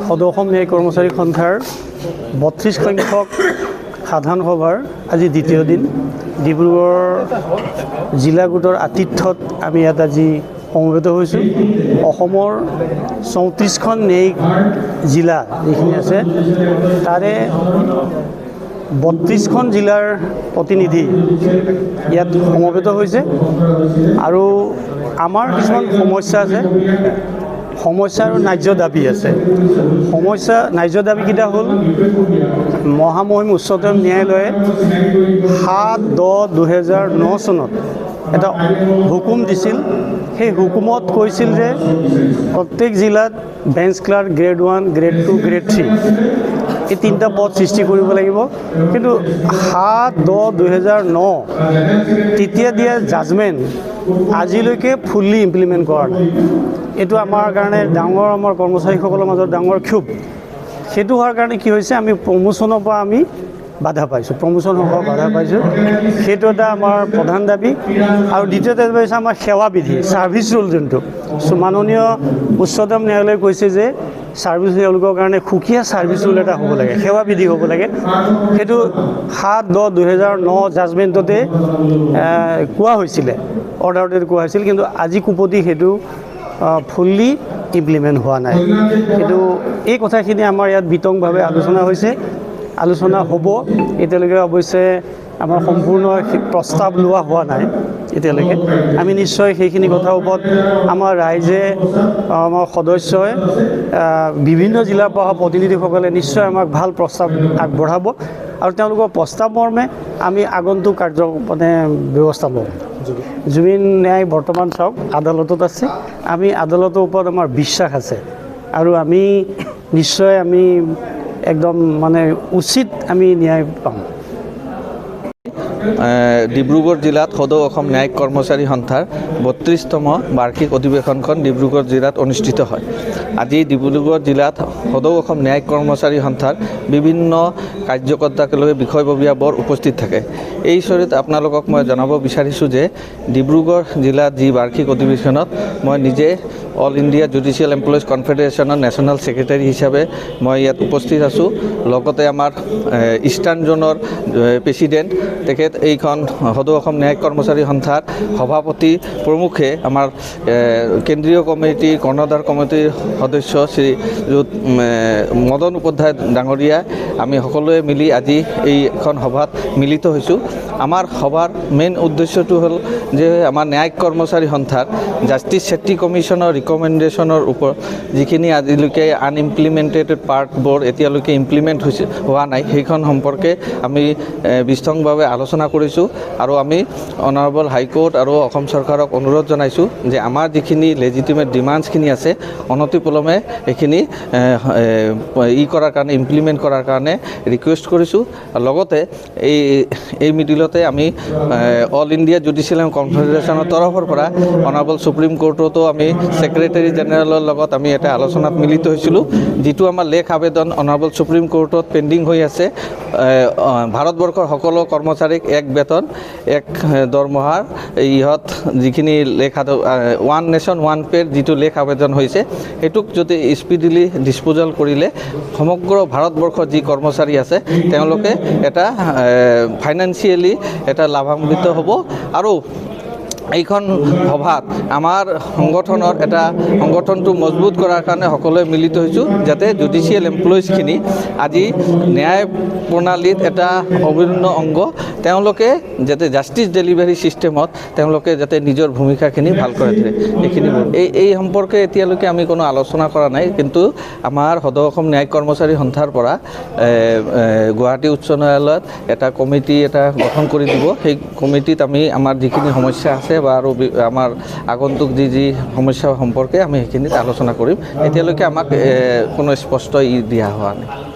সদৌ অসম ন্যায়িক কৰ্মচাৰী সন্থাৰ 32 সংখ্যক সাধাৰণ সভাৰ আজি দ্বিতীয় দিন ডিব্ৰুগড় জিলা গোটৰ আতিথ্যত আমি ইয়াত আজি সমবেত হৈছোঁ। অসমৰ 34খন ন্যায়িক জিলা যিখিনি আছে তাৰে 32খন জিলাৰ প্ৰতিনিধি ইয়াত সমবেত হৈছে আৰু আমাৰ কিছুমান সমস্যা আছে, সমস্যা আৰু ন্যায্য দাবী আছে। সমস্যা ন্যায্য দাবীকেইটা হ'ল মহামহিম উচ্চতম ন্যায়ালয়ে 7/10/2009 চনত এটা হুকুম দিছিল। সেই হুকুমত কৈছিল যে প্ৰত্যেক জিলাত bench clerk grade 1, grade 2, grade 3 এই তিনিটা পদ সৃষ্টি কৰিব লাগিব। কিন্তু 7/10/2009 তেতিয়া দিয়া জাজমেণ্ট আজিলৈকে ফুল্লি ইমপ্লিমেণ্ট কৰা নাই। এইটো আমাৰ কাৰণে ডাঙৰ, আমাৰ কৰ্মচাৰীসকলৰ মাজত ডাঙৰ ক্ষোভ। সেইটো হোৱাৰ কাৰণে কি হৈছে, আমি প্ৰমোশ্যনৰ পৰা আমি বাধা পাইছোঁ, প্ৰমোশ্যন হোৱাৰ বাধা পাইছোঁ। সেইটো এটা আমাৰ প্ৰধান দাবী। আৰু দ্বিতীয়তে হৈছে আমাৰ সেৱা বিধি, ছাৰ্ভিচ ৰুল যোনটো মাননীয় উচ্চতম ন্যায়ালয়ে কৈছে যে ছাৰ্ভিচ তেওঁলোকৰ কাৰণে সুকীয়া ছাৰ্ভিচ ৰুল এটা হ'ব লাগে, সেৱা বিধি হ'ব লাগে। সেইটো 7/10/2009 জাজমেণ্টতে কোৱা হৈছিলে, অৰ্ডাৰতে কোৱা হৈছিল। কিন্তু আজি কুপতি সেইটো ফুল্লি ইমপ্লিমেণ্ট হোৱা নাই। কিন্তু এই কথাখিনি আমাৰ ইয়াত বিতংভাৱে আলোচনা হৈছে, আলোচনা হ'ব। এতিয়ালৈকে অৱশ্যে আমাৰ সম্পূৰ্ণ প্ৰস্তাৱ লোৱা হোৱা নাই এতিয়ালৈকে। আমি নিশ্চয় সেইখিনি কথাৰ ওপৰত আমাৰ ৰাইজে, আমাৰ সদস্যই, বিভিন্ন জিলাৰ পৰা অহা প্ৰতিনিধিসকলে নিশ্চয় আমাক ভাল প্ৰস্তাৱ আগবঢ়াব আৰু তেওঁলোকৰ প্ৰস্তাৱ মৰ্মে আমি আগন্তুক ব্যৱস্থা ল'ম। জুবিন ন্যায় বৰ্তমান চাওক আদালতত আছে। আমি আদালতৰ ওপৰত আমাৰ বিশ্বাস আছে আৰু আমি নিশ্চয় একদম উচিত আমি ন্যায় পাম। ডিব্ৰুগড় জিলাত সদৌ অসম ন্যায়িক কৰ্মচাৰী সন্থাৰ 32তম বাৰ্ষিক অধিৱেশনখন ডিব্ৰুগড় জিলাত অনুষ্ঠিত হয়। আজি ডিব্ৰুগড় জিলাত সদৌ অসম ন্যায়িক কৰ্মচাৰী সন্থাৰ বিভিন্ন কাৰ্যকৰ্তাকে লৈ বিষয়ববীয়াবোৰ উপস্থিত থাকে। এই চৰিত আপোনালোকক মই জনাব বিচাৰিছোঁ যে ডিব্ৰুগড় জিলাত যি বাৰ্ষিক অধিৱেশনত মই নিজে অল ইণ্ডিয়া জুডিচিয়েল এমপ্লয়িজ কনফেডাৰেশ্যনৰ নেশ্যনেল ছেক্ৰেটাৰী হিচাপে মই ইয়াত উপস্থিত আছোঁ। লগতে আমাৰ ইষ্টাৰ্ণ জোনৰ প্ৰেছিডেণ্ট তেখেত এইখন সদৌ অসম ন্যায়িক কৰ্মচাৰী সন্থাৰ সভাপতি প্ৰমুখে, আমাৰ কেন্দ্ৰীয় কমিটিৰ কৰ্ণধাৰ কমিটিৰ সদস্য শ্ৰীযুত মদন উপাধ্যায় ডাঙৰীয়া, আমি সকলোৱে মিলি আজি এইখন সভাত মিলিত হৈছোঁ। আমাৰ সভাৰ মেইন উদ্দেশ্যটো হ'ল যে আমাৰ ন্যায়িক কৰ্মচাৰী সন্থাৰ জাষ্টিছ ছেফটি কমিশ্যনৰ ৰিকমেণ্ডেশ্যনৰ ওপৰত যিখিনি আজিলৈকে আনইমপ্লিমেণ্টেড পাৰ্টবোৰ এতিয়ালৈকে ইমপ্লিমেণ্ট হোৱা নাই, সেইখন সম্পৰ্কে আমি বিস্তংভাৱে আলোচনা কৰিছোঁ। আৰু আমি অনাৰেবল হাইকোৰ্ট আৰু অসম চৰকাৰক অনুৰোধ জনাইছোঁ যে আমাৰ যিখিনি লেজিটিমেট ডিমাণ্ডছখিনি আছে অনতিপলমে এইখিনি কৰাৰ কাৰণে, ইমপ্লিমেণ্ট কৰাৰ কাৰণে ৰিকুৱেষ্ট কৰিছোঁ। লগতে এই মিডিলতে আমি অল ইণ্ডিয়া জুডিচিয়েল কনফেডাৰেশ্যনৰ তৰফৰ পৰা অনাৰেবল সুপ্ৰিম কোৰ্টতো আমি ছেক্ৰেটাৰী জেনেৰেলৰ লগত আমি এটা আলোচনাত মিলিত হৈছিলোঁ। যিটো আমাৰ লেখ আবেদন অনাৰেবল সুপ্ৰিম কোৰ্টত পেণ্ডিং হৈ আছে, ভাৰতবৰ্ষৰ সকলো কৰ্মচাৰীক এক বেতন, এক দৰমহাৰ যিখিনি ওৱান নেশ্যন ওৱান পেৰ যিটো লেখ আবেদন হৈছে, সেইটোক যদি স্পীডিলি ডিছপ'জেল কৰিলে সমগ্ৰ ভাৰতবৰ্ষৰ যি কৰ্মচাৰী আছে তেওঁলোকে এটা ফাইনেন্সিয়েলি এটা লাভান্বিত হ'ব। আৰু এইখন সভাত আমাৰ সংগঠনটো মজবুত কৰাৰ কাৰণে সকলোৱে মিলিত হৈছোঁ, যাতে জুডিচিয়েল এমপ্লয়িজখিনি আজি ন্যায় প্ৰণালীত এটা অভিন্ন অংগ, তেওঁলোকে যাতে জাষ্টিছ ডেলিভাৰী ছিষ্টেমত তেওঁলোকে যাতে নিজৰ ভূমিকাখিনি ভালকৈ ৰাখে। এইখিনি এই সম্পৰ্কে এতিয়ালৈকে আমি কোনো আলোচনা কৰা নাই। কিন্তু আমাৰ সদৌ অসম ন্যায়িক কৰ্মচাৰী সন্থাৰ পৰা গুৱাহাটী উচ্চ ন্যায়ালয়ত এটা কমিটি গঠন কৰি দিব। সেই কমিটিত আমি আমাৰ যিখিনি সমস্যা আছে বা আৰু আমাৰ আগন্তুক যি সমস্যা সম্পৰ্কে আমি সেইখিনিত আলোচনা কৰিম। এতিয়ালৈকে আমাক কোনো স্পষ্ট দিয়া হোৱা নাই।